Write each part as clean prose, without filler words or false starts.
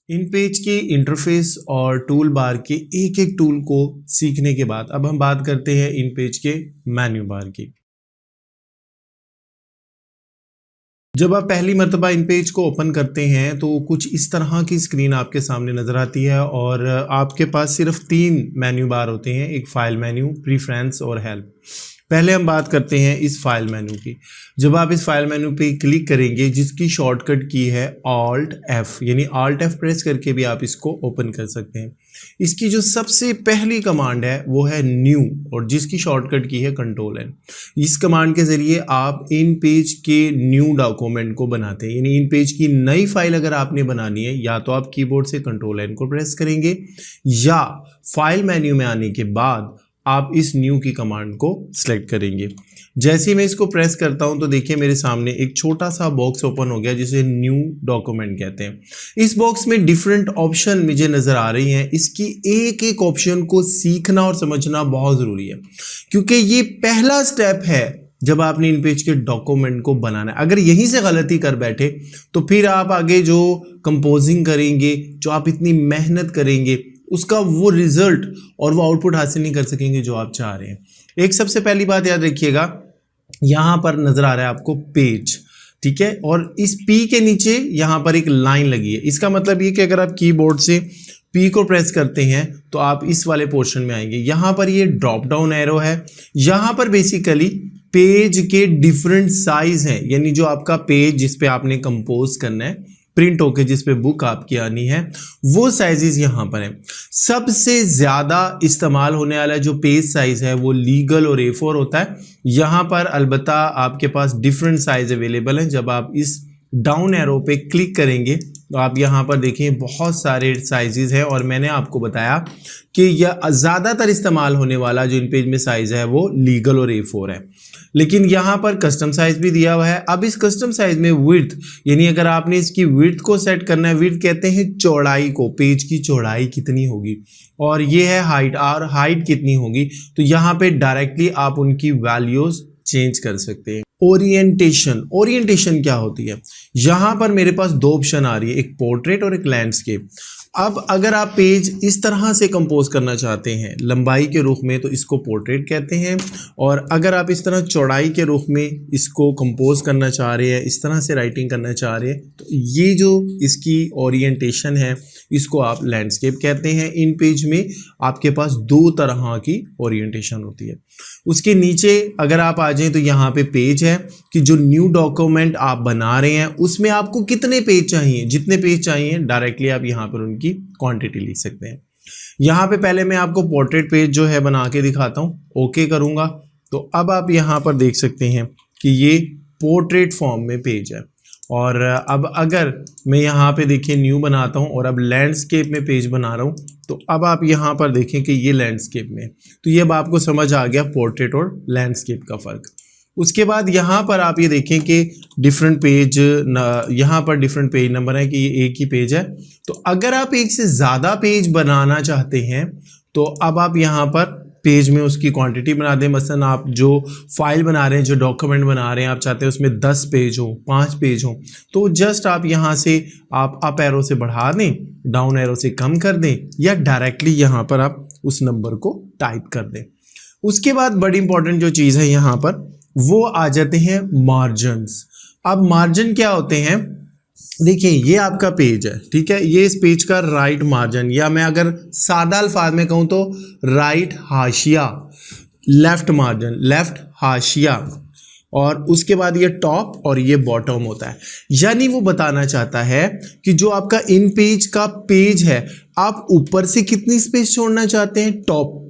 इन page के interface और tool bar के एक एक टूल को सीखने के बाद अब हम बात करते हैं इन पेज के मेन्यू बार की। जब आप पहली मर्तबा इन पेज को ओपन करते हैं तो कुछ इस तरह की स्क्रीन आपके सामने नजर आती है और आपके पास सिर्फ 3 मेन्यू बार होते हैं, एक फाइल मेन्यू, प्रीफरेंस और हेल्प। पहले हम बात करते हैं इस फाइल मेन्यू की। जब आप इस फाइल मेन्यू पे क्लिक करेंगे जिसकी शॉर्टकट की है Alt F, यानी Alt F प्रेस करके भी आप इसको ओपन कर सकते हैं। इसकी जो सबसे पहली कमांड है वो है न्यू और जिसकी शॉर्टकट की है Ctrl N। इस कमांड के जरिए आप इन पेज के न्यू डॉक्यूमेंट को बनाते हैं, यानी इन पेज की नई फाइल अगर आपने बनानी है या तो आप कीबोर्ड से Ctrl N को प्रेस करेंगे या फाइल मेन्यू में आने के बाद आप इस न्यू की कमांड को सिलेक्ट करेंगे। जैसे ही मैं इसको प्रेस करता हूं तो देखिए मेरे सामने एक छोटा सा बॉक्स ओपन हो गया जिसे न्यू डॉक्यूमेंट कहते हैं। इस बॉक्स में डिफरेंट ऑप्शन मुझे नजर आ रही हैं। इसकी एक एक ऑप्शन को सीखना और समझना बहुत जरूरी है क्योंकि ये पहला स्टेप है जब आपने इन पेज के डॉक्यूमेंट को बनाना है। अगर यहीं से गलती कर बैठे तो फिर आप आगे जो कंपोजिंग करेंगे, जो आप इतनी मेहनत करेंगे, उसका वो रिजल्ट और वो आउटपुट हासिल नहीं कर सकेंगे जो आप चाह रहे हैं। एक सबसे पहली बात याद रखिएगा, यहां पर नजर आ रहा है आपको पेज, ठीक है, और इस पी के नीचे यहां पर एक लाइन लगी है। इसका मतलब ये कि अगर आप कीबोर्ड से पी को प्रेस करते हैं तो आप इस वाले पोर्शन में आएंगे। यहां पर ये ड्रॉप डाउन एरो है, यहां पर बेसिकली पेज के डिफरेंट साइज हैं, यानी जो आपका पेज जिस पे आपने कंपोज करना है, प्रिंट होके जिस पे बुक आपकी आनी है, वो साइजेस यहां पर हैं। सबसे ज्यादा इस्तेमाल होने वाला जो पेज साइज है वो लीगल और A4 होता है। यहां पर अलबत्ता आपके पास डिफरेंट साइज अवेलेबल हैं। जब आप इस डाउन एरो पे क्लिक करेंगे तो आप यहां पर देखिए बहुत सारे साइजेस हैं और मैंने आपको बताया कि यह ज़्यादातर इस्तेमाल होने वाला जो इन पेज में साइज है वो लीगल और A4 है, लेकिन यहां पर कस्टम साइज भी दिया हुआ है। अब इस कस्टम साइज में विड्थ, यानी अगर आपने इसकी विड्थ को सेट करना है, विड्थ कहते हैं चौड़ाई को, पेज की चौड़ाई कितनी होगी, और ये है हाइट, और हाइट कितनी होगी, तो यहां पे डायरेक्टली आप उनकी वैल्यूज चेंज कर सकते हैं। ओरिएंटेशन, ओरिएंटेशन क्या होती है? यहां पर मेरे पास 2 ऑप्शन आ रही है, एक पोर्ट्रेट और एक लैंडस्केप। अब अगर आप पेज इस तरह से कंपोज करना चाहते हैं लंबाई के रूप में तो इसको पोर्ट्रेट कहते हैं, और अगर आप इस तरह चौड़ाई के रूप में इसको कंपोज करना चाह रहे हैं, इस तरह से राइटिंग करना चाह रहे हैं, तो ये जो इसकी ओरिएंटेशन है इसको आप लैंडस्केप कहते हैं। इन पेज में आपके पास 2 तरह की ओरिएंटेशन होती है। उसके नीचे अगर आप आ जाएं तो यहाँ पे पेज है कि जो न्यू डॉक्यूमेंट आप बना रहे हैं उसमें आपको कितने पेज चाहिए, जितने पेज चाहिए डायरेक्टली आप यहाँ पर उनकी क्वांटिटी लिख सकते हैं। यहाँ पे पहले मैं आपको पोर्ट्रेट पेज जो है बना के दिखाता हूँ, ओके करूँगा तो अब आप यहाँ पर देख सकते हैं कि ये पोर्ट्रेट फॉर्म में पेज है। और अब अगर मैं यहाँ पे देखिए न्यू बनाता हूँ और अब लैंडस्केप में पेज बना रहा हूँ तो अब आप यहाँ पर देखें कि ये लैंडस्केप में, तो ये अब आपको समझ आ गया पोर्ट्रेट और लैंडस्केप का फ़र्क। उसके बाद यहाँ पर आप ये देखें कि डिफरेंट पेज, यहाँ पर डिफरेंट पेज नंबर है कि ये एक ही पेज है। तो अगर आप एक से ज़्यादा पेज बनाना चाहते हैं तो अब आप यहाँ पर पेज में उसकी क्वांटिटी बना दें। मसलन आप जो फाइल बना रहे हैं, जो डॉक्यूमेंट बना रहे हैं, आप चाहते हैं उसमें 10 पेज हो, 5 पेज हो, तो जस्ट आप यहाँ से आप अप एरो से बढ़ा दें, डाउन एरो से कम कर दें, या डायरेक्टली यहाँ पर आप उस नंबर को टाइप कर दें। उसके बाद बड़ी इंपॉर्टेंट जो चीज़ है यहाँ पर वो आ जाते हैं मार्जिन्स। अब मार्जिन क्या होते हैं? देखिए ये आपका पेज है, ठीक है, ये इस पेज का राइट मार्जिन, या मैं अगर सादा अल्फाज में कहूँ तो राइट हाशिया, लेफ्ट मार्जिन, लेफ्ट हाशिया, और उसके बाद ये टॉप और ये बॉटम होता है। यानी वो बताना चाहता है कि जो आपका इन पेज का पेज है आप ऊपर से कितनी स्पेस छोड़ना चाहते हैं, टॉप,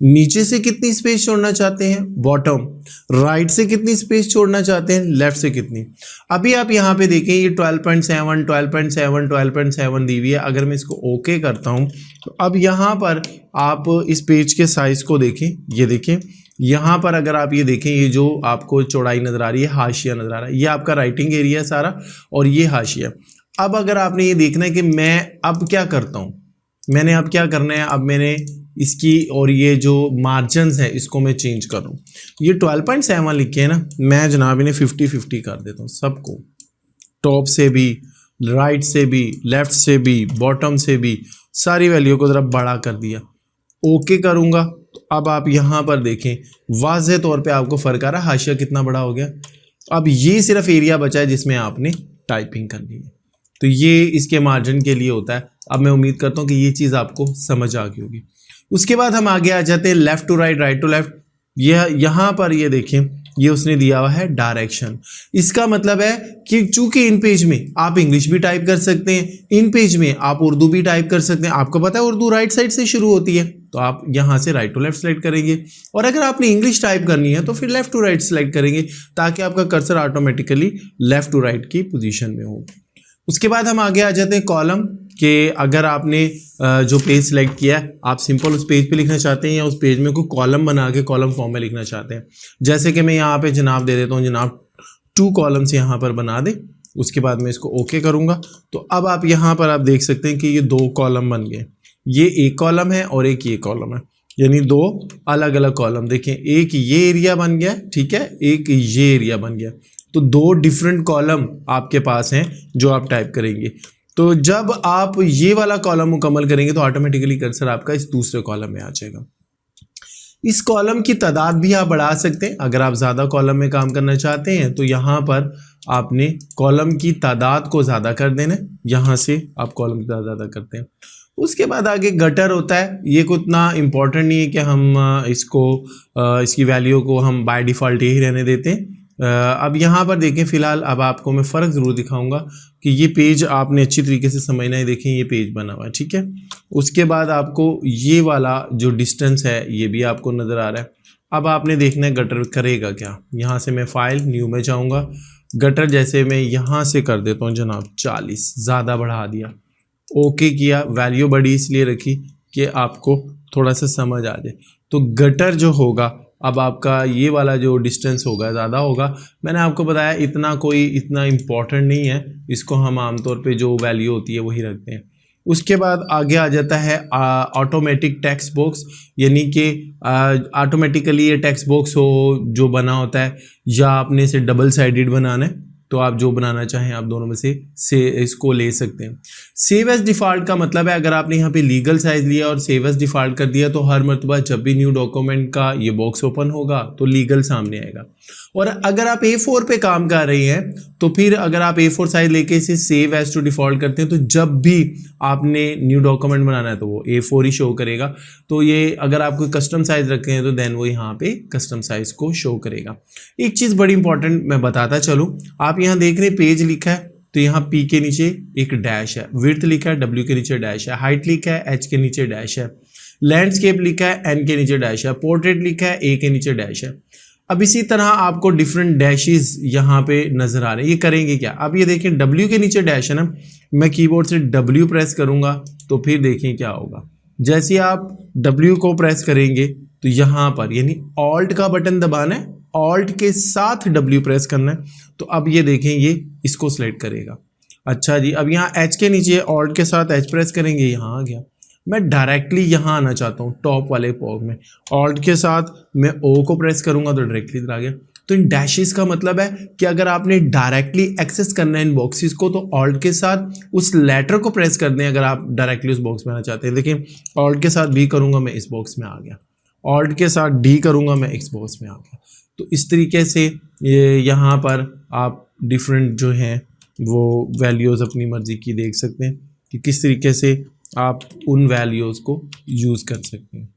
नीचे से कितनी स्पेस छोड़ना चाहते हैं, बॉटम, राइट से कितनी स्पेस छोड़ना चाहते हैं, लेफ्ट से कितनी। अभी आप यहाँ पे देखें ये 12.7, 12.7, 12.7 दी हुई है। अगर मैं इसको ओके करता हूँ तो अब यहाँ पर आप इस पेज के साइज को देखें, ये देखें यहाँ पर अगर आप ये देखें, ये जो आपको चौड़ाई नजर आ रही है, हाशिया नजर आ रहा है, ये आपका राइटिंग एरिया है सारा और ये हाशिया। अब अगर आपने ये देखना है कि मैं अब क्या करता हूँ, मैंने अब क्या करना है, अब मैंने इसकी और ये जो मार्जिन्स है इसको मैं चेंज कर दूँ। ये 12.7 लिखे है ना, मैं जनाब इन्हें 50-50 कर देता हूँ, सबको टॉप से भी राइट से भी, लेफ्ट से भी, बॉटम से भी, सारी वैल्यू को ज़रा बड़ा कर दिया। ओके करूँगा तो अब आप यहाँ पर देखें वाज़ेह तौर पे आपको फ़र्क आ रहा है, हाशिया कितना बड़ा हो गया। अब ये सिर्फ एरिया बचा है जिसमें आपने टाइपिंग करनी है, तो ये इसके मार्जिन के लिए होता है। अब मैं उम्मीद करता हूँ कि ये चीज़ आपको समझ आ गई होगी। उसके बाद हम आगे आ जाते हैं left to right, right to left. यह यहाँ पर ये देखें, ये उसने दिया हुआ है डायरेक्शन। इसका मतलब है कि चूंकि इन पेज में आप इंग्लिश भी टाइप कर सकते हैं, इन पेज में आप उर्दू भी टाइप कर सकते हैं। आपको पता है उर्दू राइट साइड से शुरू होती है, तो आप यहाँ से राइट टू लेफ्ट सेलेक्ट करेंगे, और अगर आपने इंग्लिश टाइप करनी है तो फिर लेफ्ट टू राइट सेलेक्ट करेंगे, ताकि आपका cursor automatically left to right की पोजीशन में हो। उसके बाद हम आगे आ जाते हैं कॉलम के। अगर आपने जो पेज सेलेक्ट किया है, आप सिंपल उस पेज पे लिखना चाहते हैं या उस पेज में कोई कॉलम बना के कॉलम फॉर्म में लिखना चाहते हैं, जैसे कि मैं यहाँ पे जनाब दे देता हूँ, जनाब 2 कॉलम्स यहाँ पर बना दे। उसके बाद मैं इसको ओके करूँगा, तो अब आप यहाँ पर आप देख सकते हैं कि ये 2 कॉलम बन गए। ये एक कॉलम है और एक ये कॉलम है, यानी 2 अलग अलग कॉलम। देखें, एक ये एरिया बन गया, ठीक है, एक ये एरिया बन गया, तो 2 डिफरेंट कॉलम आपके पास हैं जो आप टाइप करेंगे। तो जब आप ये वाला कॉलम मुकम्मल करेंगे तो ऑटोमेटिकली कर्सर आपका इस दूसरे कॉलम में आ जाएगा। इस कॉलम की तादाद भी आप बढ़ा सकते हैं। अगर आप ज़्यादा कॉलम में काम करना चाहते हैं तो यहाँ पर आपने कॉलम की तादाद को ज़्यादा कर देना है, यहाँ से आप कॉलम की तादाद ज़्यादा करते हैं। उसके बाद आगे गटर होता है। ये को इतना इम्पोर्टेंट नहीं है कि हम इसकी वैल्यू को हम बाय डिफ़ॉल्ट यही रहने देते हैं। अब यहाँ पर देखें, फ़िलहाल अब आपको मैं फ़र्क ज़रूर दिखाऊंगा कि ये पेज आपने अच्छी तरीके से समझना है। देखें, ये पेज बना हुआ है, ठीक है। उसके बाद आपको ये वाला जो डिस्टेंस है ये भी आपको नज़र आ रहा है। अब आपने देखना है गटर करेगा क्या। यहाँ से मैं फ़ाइल न्यू में जाऊँगा, गटर जैसे मैं यहाँ से कर देता हूँ जनाब 40, ज़्यादा बढ़ा दिया, ओके किया। वैल्यू बड़ी इसलिए रखी कि आपको थोड़ा सा समझ आ जाए। तो गटर जो होगा, अब आपका ये वाला जो डिस्टेंस होगा ज़्यादा होगा। मैंने आपको बताया इतना इम्पोर्टेंट नहीं है, इसको हम आमतौर पे जो वैल्यू होती है वही रखते हैं। उसके बाद आगे आ जाता है ऑटोमेटिक टेक्स्ट बॉक्स, यानी कि ऑटोमेटिकली ये टेक्स्ट बॉक्स हो जो बना होता है, या आपने इसे डबल साइडेड बनाना है, तो आप जो बनाना चाहें आप दोनों में से इसको ले सकते हैं। सेव एज डिफ़ॉल्ट का मतलब है, अगर आपने यहाँ पे लीगल साइज लिया और सेव एज डिफ़ॉल्ट कर दिया तो हर मरतबा जब भी न्यू डॉक्यूमेंट का ये बॉक्स ओपन होगा तो लीगल सामने आएगा। और अगर आप A4 पे काम कर रहे हैं तो फिर अगर आप A4 साइज लेके इसे सेव एज टू डिफ़ॉल्ट करते हैं तो जब भी आपने न्यू डॉक्यूमेंट बनाना है तो वो A4 ही शो करेगा। तो ये अगर आप कोई कस्टम साइज रखे हैं तो देन वो यहाँ पे कस्टम साइज को शो करेगा। एक चीज़ बड़ी इंपॉर्टेंट मैं बताता चलूँ, आप यहाँ देख रहे हैं पेज लिखा है तो यहाँ P के नीचे एक डैश है, विड्थ लिखा है W के नीचे डैश है, हाइट लिखा है H के नीचे डैश है, लैंडस्केप लिखा है N के नीचे डैश है, पोर्ट्रेट लिखा है A के नीचे डैश है। अब इसी तरह आपको डिफरेंट डैशेस यहाँ पे नजर आ रहे हैं। ये करेंगे क्या, अब ये देखें W के नीचे डैश है ना, मैं कीबोर्ड से W प्रेस करूंगा तो फिर देखें क्या होगा। जैसे आप W को प्रेस करेंगे तो यहाँ पर यानी ऑल्ट का बटन दबाना है, ऑल्ट के साथ W प्रेस करना है, तो अब ये देखें ये इसको सिलेक्ट करेगा। अच्छा जी, अब यहाँ H के नीचे ऑल्ट के साथ H प्रेस करेंगे, यहाँ आ गया। मैं डायरेक्टली यहाँ आना चाहता हूँ टॉप वाले पॉग में, ऑल्ट के साथ मैं O को प्रेस करूँगा तो डायरेक्टली इधर आ गया। तो इन डैशेस का मतलब है कि अगर आपने डायरेक्टली एक्सेस करना है इन बॉक्सेस को तो ऑल्ट के साथ उस लेटर को प्रेस कर दें अगर आप डायरेक्टली उस बॉक्स में आना चाहते हैं। देखिए, ऑल्ट के साथ B करूँगा मैं इस बॉक्स में आ गया, ऑल्ट के साथ D करूँगा मैं इस बॉक्स में आ गया। तो इस तरीके से यहाँ पर आप डिफरेंट जो हैं वो वैल्यूज़ अपनी मर्ज़ी की देख सकते हैं कि किस तरीके से आप उन वैल्यूज़ को यूज़ कर सकते हैं।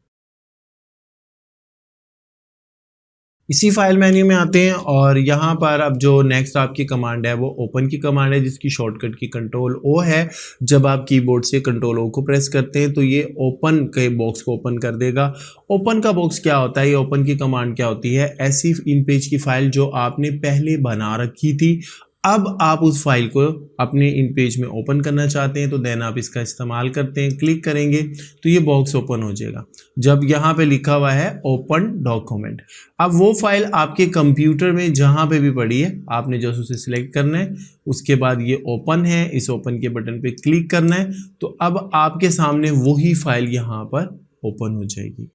इसी फाइल मेन्यू में आते हैं और यहाँ पर अब जो नेक्स्ट आपकी कमांड है वो ओपन की कमांड है, जिसकी शॉर्टकट की कंट्रोल O है। जब आप कीबोर्ड से कंट्रोल O को प्रेस करते हैं तो ये ओपन के बॉक्स को ओपन कर देगा। ओपन का बॉक्स क्या होता है, ये ओपन की कमांड क्या होती है, ऐसी इन पेज की फाइल जो आपने पहले बना रखी थी, अब आप उस फाइल को अपने इन पेज में ओपन करना चाहते हैं तो देन आप इसका इस्तेमाल करते हैं, क्लिक करेंगे तो ये बॉक्स ओपन हो जाएगा। जब यहाँ पे लिखा हुआ है ओपन डॉक्यूमेंट, अब वो फाइल आपके कंप्यूटर में जहाँ पे भी पड़ी है आपने जस्ट उसे सिलेक्ट करना है, उसके बाद ये ओपन है, इस ओपन के बटन पे क्लिक करना है, तो अब आपके सामने वही फाइल यहाँ पर ओपन हो जाएगी।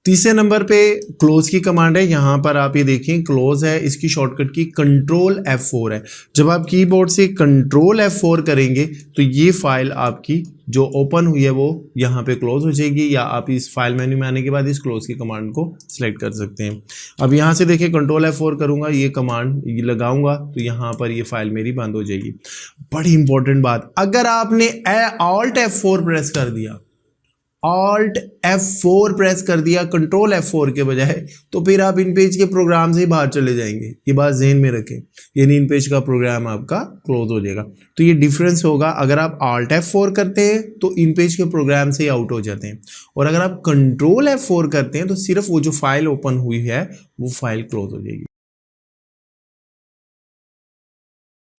तीसरे नंबर पे क्लोज की कमांड है। यहाँ पर आप ये देखें क्लोज है, इसकी शॉर्टकट की कंट्रोल F4 है। जब आप कीबोर्ड से कंट्रोल F4 करेंगे तो ये फाइल आपकी जो ओपन हुई है वो यहाँ पे क्लोज हो जाएगी, या आप इस फाइल मेन्यू में आने के बाद इस क्लोज की कमांड को सिलेक्ट कर सकते हैं। अब यहाँ से देखिए कंट्रोल F4 करूँगा, ये कमांड लगाऊंगा तो यहाँ पर ये फाइल मेरी बंद हो जाएगी। बड़ी इंपॉर्टेंट बात, अगर आपने Alt F4 प्रेस कर दिया, Alt F4 प्रेस कर दिया कंट्रोल F4 के बजाय, तो फिर आप इन पेज के प्रोग्राम से ही बाहर चले जाएंगे। ये बात ज़हन में रखें, यानी इन पेज का प्रोग्राम आपका क्लोज हो जाएगा। तो ये डिफरेंस होगा, अगर आप Alt F4 करते हैं तो इन पेज के प्रोग्राम से ही आउट हो जाते हैं, और अगर आप कंट्रोल F4 करते हैं तो सिर्फ वो जो फाइल ओपन हुई है वो फाइल क्लोज हो जाएगी।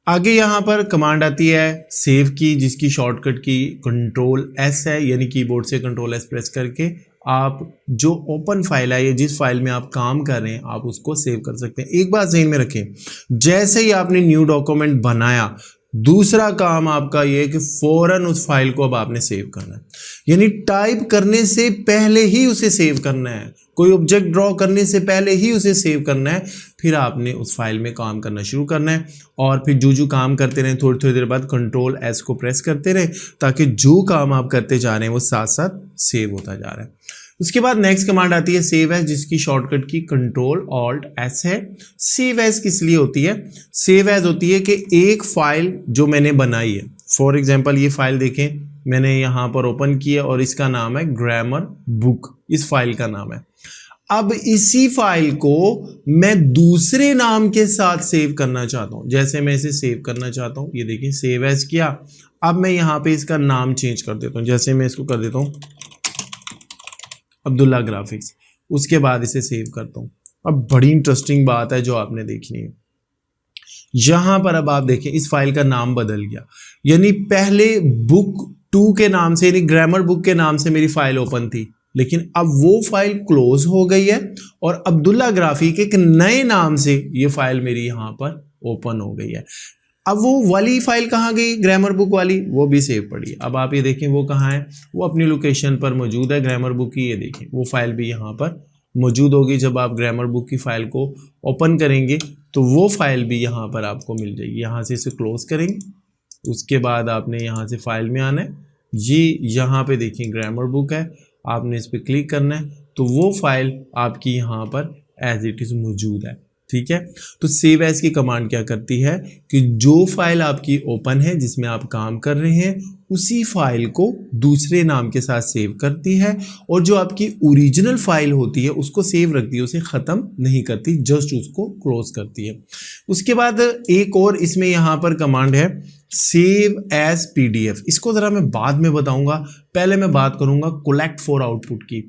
आगे यहाँ पर कमांड आती है सेव की, जिसकी शॉर्टकट की कंट्रोल S है, यानी कीबोर्ड से कंट्रोल S प्रेस करके आप जो ओपन फाइल है या जिस फाइल में आप काम कर रहे हैं आप उसको सेव कर सकते हैं। एक बात ज़हन में रखें, जैसे ही आपने न्यू डॉक्यूमेंट बनाया, दूसरा काम आपका ये है कि फौरन उस फाइल को अब आपने सेव करना है, यानी टाइप करने से पहले ही उसे सेव करना है, कोई ऑब्जेक्ट ड्रॉ करने से पहले ही उसे सेव करना है। फिर आपने उस फाइल में काम करना शुरू करना है, और फिर जो काम करते रहें, थोड़ी थोड़ी देर बाद कंट्रोल S को प्रेस करते रहें, ताकि जो काम आप करते जा रहे हैं वो साथ साथ सेव होता जा रहा है। उसके बाद नेक्स्ट कमांड आती है सेव एज, जिसकी शॉर्टकट की कंट्रोल Alt S है। सेव एज किस लिए होती है? सेव एज होती है कि एक फाइल जो मैंने बनाई है, फॉर एग्जांपल ये फाइल देखें, मैंने यहाँ पर ओपन किया और इसका नाम है ग्रामर बुक, इस फाइल का नाम है। अब इसी फाइल को मैं दूसरे नाम के साथ सेव करना चाहता हूं। जैसे मैं इसे सेव करना चाहता हूं, ये देखिए सेव एज किया। अब मैं यहां पे इसका नाम चेंज कर देता हूं, जैसे मैं इसको कर देता हूं अब्दुल्ला ग्राफिक्स, उसके बाद इसे सेव करता हूं। अब बड़ी इंटरेस्टिंग बात है जो आपने देखनी है, यहां पर अब आप देखें इस फाइल का नाम बदल गया, यानी पहले बुक 2 के नाम से, यानी ग्रामर बुक के नाम से मेरी फाइल ओपन थी, लेकिन अब वो फाइल क्लोज हो गई है और अब्दुल्ला ग्राफिक एक नए नाम से ये फाइल मेरी यहां पर ओपन हो गई है। अब वो वाली फाइल कहाँ गई, ग्रामर बुक वाली, वो भी सेव पड़ी है। अब आप ये देखें वो कहाँ है, वो अपनी लोकेशन पर मौजूद है ग्रामर बुक की, ये देखें वो फाइल भी यहाँ पर मौजूद होगी। जब आप ग्रामर बुक की फाइल को ओपन करेंगे तो वो फाइल भी यहाँ पर आपको मिल जाएगी। यहाँ से इसे क्लोज करेंगे, उसके बाद आपने यहाँ से फाइल में आना है, ये यहाँ पे देखिए ग्रामर बुक है, आपने इस पर क्लिक करना है तो वो फाइल आपकी यहाँ पर एज इट इज़ मौजूद है। ठीक है, तो सेव एज की कमांड क्या करती है कि जो फाइल आपकी ओपन है जिसमें आप काम कर रहे हैं उसी फाइल को दूसरे नाम के साथ सेव करती है, और जो आपकी ओरिजिनल फाइल होती है उसको सेव रखती है, उसे ख़त्म नहीं करती, जस्ट उसको क्लोज करती है। उसके बाद एक और इसमें यहाँ पर कमांड है सेव एज PDF। इसको ज़रा मैं बाद में बताऊंगा, पहले मैं बात करूंगा कलेक्ट फॉर आउटपुट की।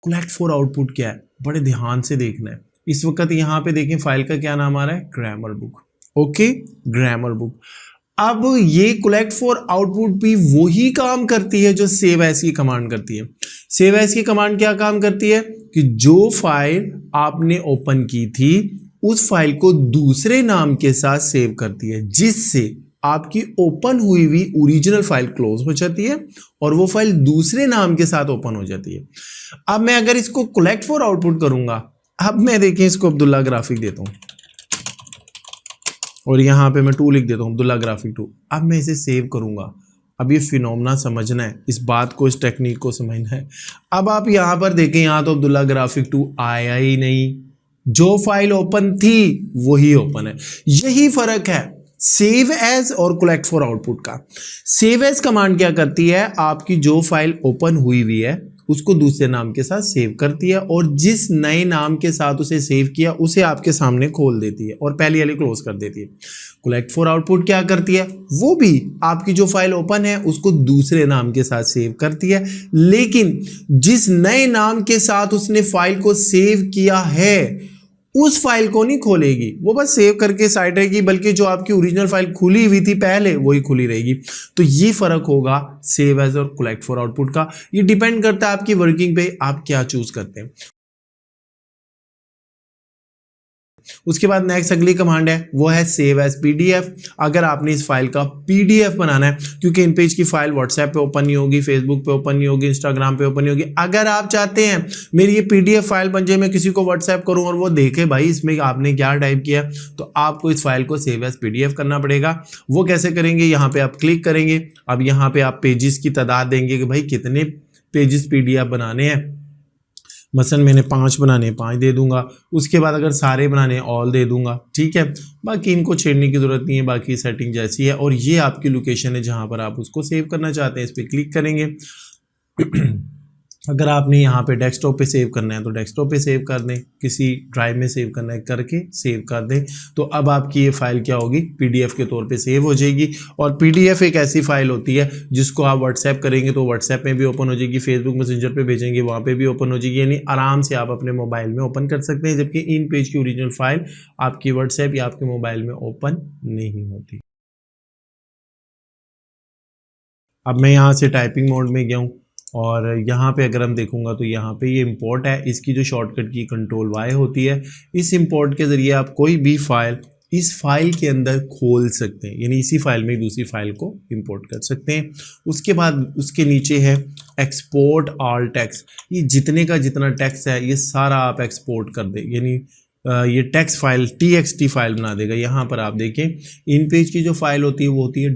कलेक्ट फॉर आउटपुट क्या है, बड़े ध्यान से देखना है। इस वक्त यहाँ पे देखें फाइल का क्या नाम आ रहा है, grammar book. Okay, grammar book. अब ये कलेक्ट फॉर आउटपुट भी वही काम करती है जो सेव एज की कमांड करती है। सेव एज की कमांड क्या काम करती है कि जो फाइल आपने ओपन की थी उस फाइल को दूसरे नाम के साथ सेव करती है, जिससे आपकी ओपन हुई हुई ओरिजिनल फाइल क्लोज हो जाती है और वो फाइल दूसरे नाम के साथ ओपन हो जाती है। अब मैं अगर इसको कलेक्ट फॉर आउटपुट करूंगा, अब मैं देखें इसको अब्दुल्ला ग्राफिक देता हूं और यहां पे मैं 2 लिख देता हूं, अब्दुल्ला ग्राफिक 2। अब मैं इसे सेव करूंगा। अब ये फिनोमेना समझना है, इस बात को, इस टेक्निक को समझना है। अब आप यहां पर देखें, यहां तो अब्दुल्ला ग्राफिक 2 आया ही नहीं, जो फाइल ओपन थी वही ओपन है। यही फर्क है सेव एज और कलेक्ट फॉर आउटपुट का। सेव एज कमांड क्या करती है, आपकी जो फाइल ओपन हुई हुई है उसको दूसरे नाम के साथ सेव करती है और जिस नए नाम के साथ उसे सेव किया उसे आपके सामने खोल देती है और पहले वाली क्लोज कर देती है। कलेक्ट फॉर आउटपुट क्या करती है, वो भी आपकी जो फाइल ओपन है उसको दूसरे नाम के साथ सेव करती है, लेकिन जिस नए नाम के साथ उसने फाइल को सेव किया है उस फाइल को नहीं खोलेगी, वो बस सेव करके साइड रहेगी, बल्कि जो आपकी ओरिजिनल फाइल खुली हुई थी पहले वही खुली रहेगी। तो ये फर्क होगा सेव एज और कलेक्ट फॉर आउटपुट का। ये डिपेंड करता है आपकी वर्किंग पे, आप क्या चूज करते हैं। उसके बाद नेक्स्ट अगली कमांड है वो है सेव एज पीडीएफ। अगर आपने इस फाइल का पीडीएफ बनाना है, क्योंकि इन पेज की फाइल व्हाट्सएप पे ओपन नहीं होगी, फेसबुक पे ओपन नहीं होगी, इंस्टाग्राम पे ओपन नहीं होगी। अगर आप चाहते हैं मेरी ये पीडीएफ फाइल बन जाए, मैं किसी को व्हाट्सएप करूं और वो देखे भाई इसमें आपने क्या टाइप किया, तो आपको इस फाइल को सेव एज पीडीएफ करना पड़ेगा। वो कैसे करेंगे, यहाँ पे आप क्लिक करेंगे। अब यहाँ पे आप पेजेस की तादाद देंगे कि भाई कितने पेजेस पीडीएफ बनाने हैं। मसलन मैंने 5 बनाने हैं, 5 दे दूंगा। उसके बाद अगर सारे बनाने हैं ऑल दे दूंगा, ठीक है। बाकी इनको छेड़ने की जरूरत नहीं है, बाकी सेटिंग जैसी है। और ये आपकी लोकेशन है जहां पर आप उसको सेव करना चाहते हैं, इस पर क्लिक करेंगे। अगर आपने यहाँ पे डेस्कटॉप पे सेव करना है तो डेस्कटॉप पे सेव कर दें, किसी ड्राइव में सेव करना है करके सेव कर दें। तो अब आपकी ये फाइल क्या होगी, पीडीएफ के तौर पे सेव हो जाएगी। और पीडीएफ एक ऐसी फाइल होती है जिसको आप व्हाट्सएप करेंगे तो व्हाट्सएप में भी ओपन हो जाएगी, फेसबुक मैसेंजर पे भेजेंगे वहाँ पे भी ओपन हो जाएगी, यानी आराम से आप अपने मोबाइल में ओपन कर सकते हैं। जबकि इन पेज की ओरिजिनल फाइल आपकी व्हाट्सएप या आपके मोबाइल में ओपन नहीं होती। अब मैं यहाँ से टाइपिंग मोड में गया हूँ और यहाँ पे अगर हम देखूंगा तो यहाँ पे ये इंपोर्ट है, इसकी जो शॉर्टकट की कंट्रोल वाई होती है। इस इंपोर्ट के ज़रिए आप कोई भी फाइल इस फाइल के अंदर खोल सकते हैं, यानी इसी फाइल में दूसरी फाइल को इंपोर्ट कर सकते हैं। उसके बाद उसके नीचे है एक्सपोर्ट ऑल टेक्स्ट। ये जितने का जितना टेक्स्ट है ये सारा आप एक्सपोर्ट कर दें, यानी ये टेक्स्ट फाइल TXT फाइल बना देगा। यहाँ पर आप देखें इन पेज की जो फाइल होती है वो होती है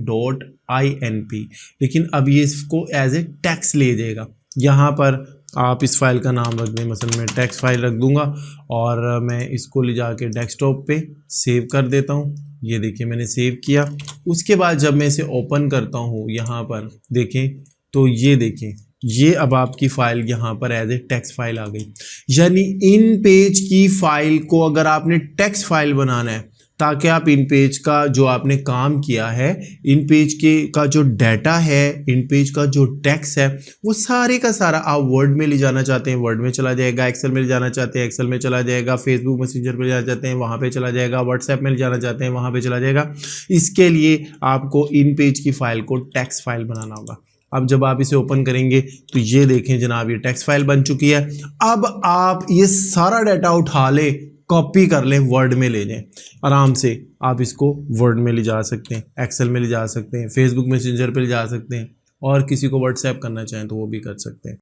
.inp, लेकिन अब ये इसको एज ए टेक्स्ट ले जाएगा। यहाँ पर आप इस फाइल का नाम रख दें, मसलन मैं टेक्स्ट फाइल रख दूंगा और मैं इसको ले जाके डेस्कटॉप पे सेव कर देता हूँ। ये देखिए मैंने सेव किया। उसके बाद जब मैं इसे ओपन करता हूँ यहाँ पर देखें तो ये देखें ये अब आपकी फाइल यहाँ पर एज ए टेक्स्ट फाइल आ गई। यानी इन पेज की फाइल को अगर आपने टेक्स्ट फाइल बनाना है ताकि आप इन पेज का जो आपने काम किया है, इन पेज के का जो डाटा है, इन पेज का जो टेक्स्ट है, वो सारे का सारा आप वर्ड में ले जाना चाहते हैं, वर्ड में चला जाएगा। एक्सेल में ले जाना चाहते हैं, एक्सेल में चला जाएगा। फेसबुक मैसेंजर पर ले जाना चाहते हैं, वहाँ पे चला जाएगा। व्हाट्सएप में ले जाना चाहते हैं, वहाँ पे चला जाएगा। इसके लिए आपको इन पेज की फाइल को टेक्स्ट फाइल बनाना होगा। अब जब आप इसे ओपन करेंगे तो ये देखें जनाब ये टेक्स्ट फाइल बन चुकी है। अब आप ये सारा डाटा उठा लें, कॉपी कर लें, वर्ड में ले जाएं। आराम से आप इसको वर्ड में ले जा सकते हैं, एक्सेल में ले जा सकते हैं, फेसबुक मैसेंजर पे ले जा सकते हैं, और किसी को व्हाट्सएप करना चाहें तो वो भी कर सकते हैं।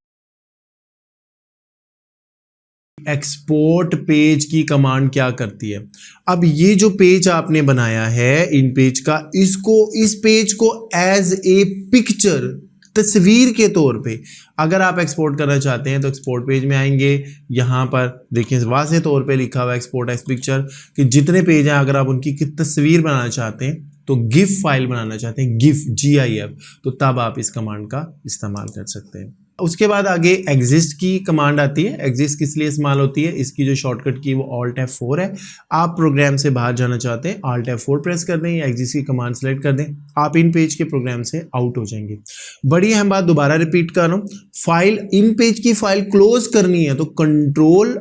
एक्सपोर्ट पेज की कमांड क्या करती है, अब ये जो पेज आपने बनाया है इन पेज का, इसको इस पेज को एज ए पिक्चर तस्वीर के तौर पे अगर आप एक्सपोर्ट करना चाहते हैं तो एक्सपोर्ट पेज में आएंगे। यहाँ पर देखिए वाज़ेह तौर पे लिखा हुआ है एक्सपोर्ट एज पिक्चर कि जितने पेज हैं अगर आप उनकी तस्वीर बनाना चाहते हैं तो गिफ फाइल बनाना चाहते हैं, गिफ GIF, तो तब आप इस कमांड का इस्तेमाल कर सकते हैं। उसके बाद आगे एग्जिस्ट की कमांड आती है। एग्जिस्ट किस लिए इस्तेमाल होती है, इसकी जो शॉर्टकट की वो Alt F4 है। आप प्रोग्राम से बाहर जाना चाहते हैं Alt F4 प्रेस कर दें या एग्जिस्ट की कमांड सेलेक्ट कर दें, आप इन पेज के प्रोग्राम से आउट हो जाएंगे। बड़ी अहम बात दोबारा रिपीट कर रहा हूँ, फाइल इन पेज की फाइल क्लोज करनी है तो Ctrl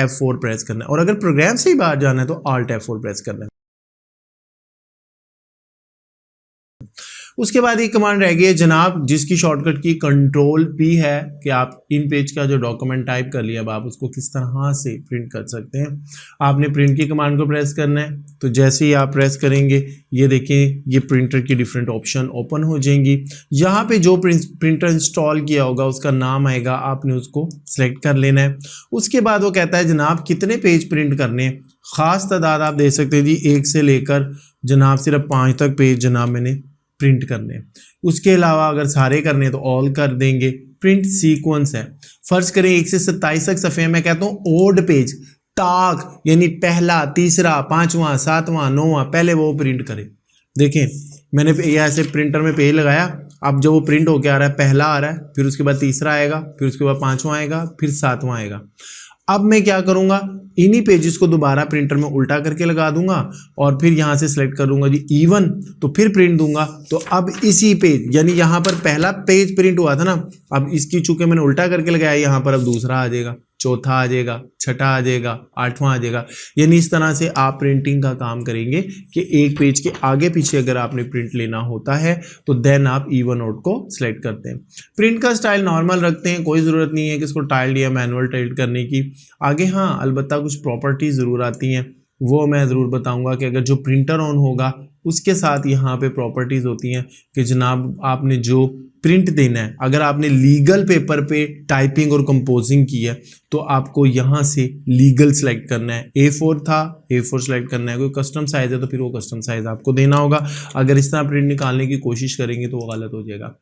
F4 प्रेस करना है, और अगर प्रोग्राम से ही बाहर जाना है तो Alt F4 प्रेस करना है। उसके बाद एक कमांड रह गई है जनाब जिसकी शॉर्टकट की Ctrl P है कि आप इन पेज का जो डॉक्यूमेंट टाइप कर लिया अब आप उसको किस तरह से प्रिंट कर सकते हैं। आपने प्रिंट की कमांड को प्रेस करना है, तो जैसे ही आप प्रेस करेंगे ये देखें ये प्रिंटर की डिफरेंट ऑप्शन ओपन हो जाएंगी। यहाँ पे जो प्रिंटर इंस्टॉल किया होगा उसका नाम आएगा, आपने उसको सिलेक्ट कर लेना है। उसके बाद वो कहता है जनाब कितने पेज प्रिंट करने हैं, ख़ास तादाद आप दे सकते हैं जी 1 से लेकर जनाब सिर्फ 5 तक पेज जनाब मैंने प्रिंट करने। उसके अलावा अगर सारे करने तो ऑल कर देंगे। प्रिंट सीक्वेंस है, फर्ज करें 1 से 27 तक सफ़े, मैं कहता हूँ ओड पेज टाक यानी पहला, तीसरा, 5वां, 7वां, 9वां पहले वो प्रिंट करें। देखें मैंने ये ऐसे प्रिंटर में पेज लगाया, अब जब वो प्रिंट होके आ रहा है पहला आ रहा है, फिर उसके बाद तीसरा आएगा, फिर उसके बाद 5वां आएगा, फिर 7वां आएगा। अब मैं क्या करूंगा, इन्हीं पेजेस को दोबारा प्रिंटर में उल्टा करके लगा दूंगा और फिर यहां से सिलेक्ट करूंगा जी इवन, तो फिर प्रिंट दूंगा। तो अब इसी पेज यानी यहां पर पहला पेज प्रिंट हुआ था ना, अब इसकी चूंकि मैंने उल्टा करके लगाया यहां पर अब दूसरा आ जाएगा, चौथा आ जाएगा, छठा आ जाएगा, 8वां आ जाएगा। यानी इस तरह से आप प्रिंटिंग का काम करेंगे कि एक पेज के आगे पीछे अगर आपने प्रिंट लेना होता है तो देन आप इवन आउट को सिलेक्ट करते हैं। प्रिंट का स्टाइल नॉर्मल रखते हैं, कोई ज़रूरत नहीं है कि इसको टाइल्ड या मैनुअल टाइल्ड करने की। आगे हाँ अलबत्ता कुछ प्रॉपर्टीज ज़रूर आती हैं, वो मैं ज़रूर बताऊंगा कि अगर जो प्रिंटर ऑन होगा उसके साथ यहाँ पे प्रॉपर्टीज़ होती हैं कि जनाब आपने जो प्रिंट देना है, अगर आपने लीगल पेपर पे टाइपिंग और कंपोजिंग की है तो आपको यहाँ से लीगल सेलेक्ट करना है। A4 था, A4 सेलेक्ट करना है। कोई कस्टम साइज़ है तो फिर वो कस्टम साइज़ आपको देना होगा। अगर इस तरह प्रिंट निकालने की कोशिश करेंगे तो वो गलत हो जाएगा।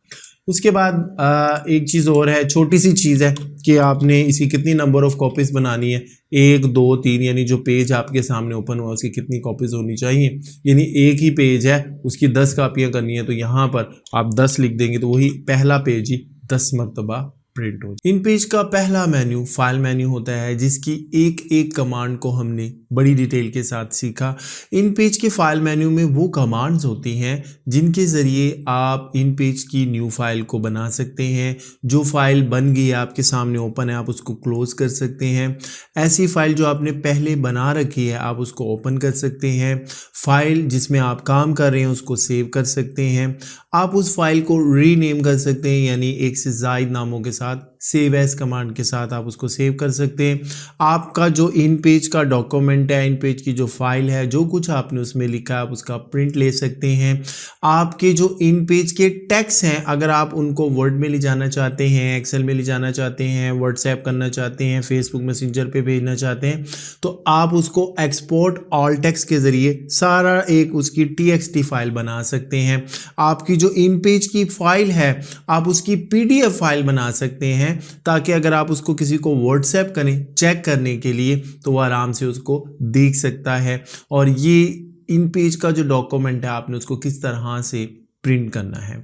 उसके बाद एक चीज़ और है, छोटी सी चीज़ है कि आपने इसकी कितनी नंबर ऑफ़ कॉपीज़ बनानी है, 1 2 3, यानी जो पेज आपके सामने ओपन हुआ उसकी कितनी कॉपीज़ होनी चाहिए। यानी एक ही पेज है उसकी 10 कापियाँ करनी है तो यहाँ पर आप 10 लिख देंगे तो वही पहला पेज ही 10 मरतबा प्रिंट हो। इन पेज का पहला मेन्यू फाइल मेन्यू होता है जिसकी एक एक कमांड को हमने बड़ी डिटेल के साथ सीखा। इन पेज के फाइल मेन्यू में वो कमांड्स होती हैं जिनके ज़रिए आप इन पेज की न्यू फाइल को बना सकते हैं। जो फाइल बन गई है आपके सामने ओपन है, आप उसको क्लोज़ कर सकते हैं। ऐसी फाइल जो आपने पहले बना रखी है आप उसको ओपन कर सकते हैं। फाइल जिसमें आप काम कर रहे हैं उसको सेव कर सकते हैं। आप उस फाइल को रीनेम कर सकते हैं, यानी एक से ज़ायद नामों के साथ सेव एज कमांड के साथ आप उसको सेव कर सकते हैं। आपका जो इन पेज का डॉक्यूमेंट है, इन पेज की जो फाइल है, जो कुछ आपने उसमें लिखा है आप उसका प्रिंट ले सकते हैं। आपके जो इन पेज के टेक्स्ट हैं अगर आप उनको वर्ड में ले जाना चाहते हैं, एक्सेल में ले जाना चाहते हैं, व्हाट्सएप करना चाहते हैं, फेसबुक मैसेंजर पे भेजना चाहते हैं तो आप उसको एक्सपोर्ट ऑल टेक्स्ट के ज़रिए सारा एक उसकी TXT फाइल बना सकते हैं। आपकी जो इन पेज की फाइल है आप उसकी PDF फाइल बना सकते हैं ताकि अगर आप उसको किसी को व्हाट्सएप करें चेक करने के लिए तो वो आराम से उसको देख सकता है। और ये इन पेज का जो डॉक्यूमेंट है आपने उसको किस तरह से प्रिंट करना है।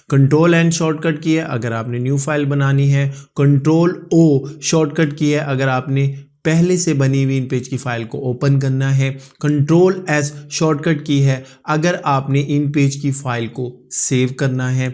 कंट्रोल N शॉर्टकट की है अगर आपने न्यू फाइल बनानी है। कंट्रोल O शॉर्टकट की है अगर आपने पहले से बनी हुई इन पेज की फाइल को ओपन करना है। कंट्रोल S शॉर्टकट की है अगर आपने इन पेज की फाइल को सेव करना है।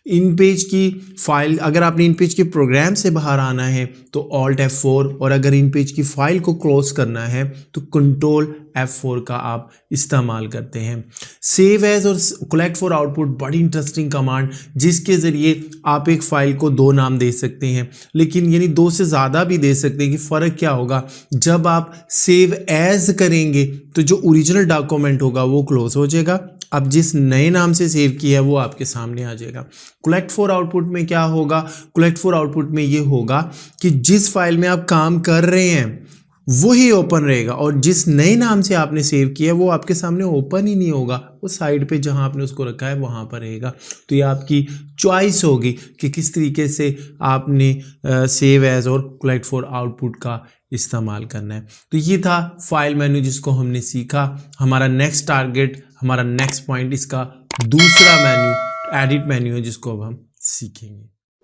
इन पेज की फाइल अगर आपने इन पेज के प्रोग्राम से बाहर आना है तो Alt F4, और अगर इन पेज की फाइल को क्लोज करना है तो कंट्रोल F4 का आप इस्तेमाल करते हैं। सेव एज और कलेक्ट फॉर आउटपुट बड़ी इंटरेस्टिंग कमांड जिसके ज़रिए आप एक फ़ाइल को 2 नाम दे सकते हैं, लेकिन यानी 2 से ज़्यादा भी दे सकते हैं। कि फ़र्क क्या होगा, जब आप सेव एज करेंगे तो जो ओरिजिनल डॉक्यूमेंट होगा वो क्लोज हो जाएगा, अब जिस नए नाम से सेव किया है वो आपके सामने आ जाएगा। कलेक्ट फॉर आउटपुट में क्या होगा, कलेक्ट फॉर आउटपुट में ये होगा कि जिस फाइल में आप काम कर रहे हैं वही ओपन रहेगा और जिस नए नाम से आपने सेव किया है वो आपके सामने ओपन ही नहीं होगा, वो साइड पे जहां आपने उसको रखा है वहां पर रहेगा। तो ये आपकी चॉइस होगी कि किस तरीके से आपने सेव एज और कलेक्ट फॉर आउटपुट का इस्तेमाल करना है। तो ये था फाइल मेन्यू जिसको हमने सीखा। हमारा नेक्स्ट टारगेट, हमारा नेक्स्ट पॉइंट इसका दूसरा मेन्यू एडिट मेन्यू है जिसको अब हम सीखेंगे।